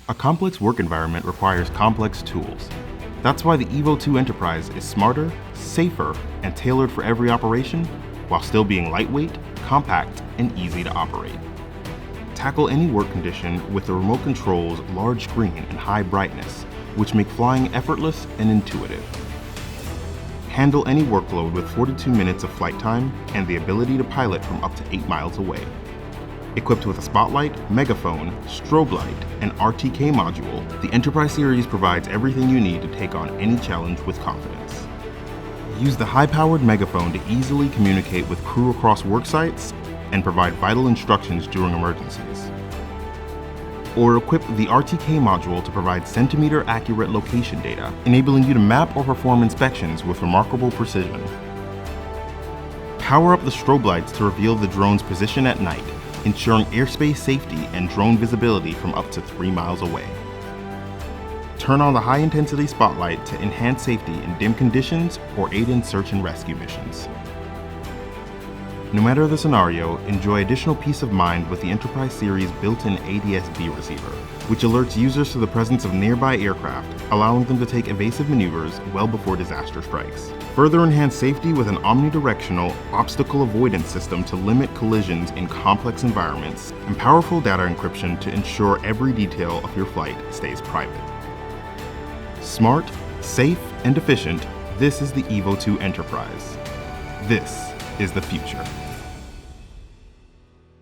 A complex work environment requires complex tools. That's why the EVO II Enterprise is smarter, safer, and tailored for every operation, while still being lightweight, compact, and easy to operate. Tackle any work condition with the remote control's large screen and high brightness, which make flying effortless and intuitive. Handle any workload with 42 minutes of flight time and the ability to pilot from up to 8 miles away. Equipped with a spotlight, megaphone, strobe light, and RTK module, the Enterprise series provides everything you need to take on any challenge with confidence. Use the high-powered megaphone to easily communicate with crew across work sites and provide vital instructions during emergencies. Or equip the RTK module to provide centimeter-accurate location data, enabling you to map or perform inspections with remarkable precision. Power up the strobe lights to reveal the drone's position at night, ensuring airspace safety and drone visibility from up to 3 miles away. Turn on the high-intensity spotlight to enhance safety in dim conditions or aid in search and rescue missions. No matter the scenario, enjoy additional peace of mind with the Enterprise series' built-in ADS-B receiver, which alerts users to the presence of nearby aircraft, allowing them to take evasive maneuvers well before disaster strikes. Further enhance safety with an omnidirectional obstacle avoidance system to limit collisions in complex environments, and powerful data encryption to ensure every detail of your flight stays private. Smart, safe, and efficient, this is the EVO II Enterprise. This is the future.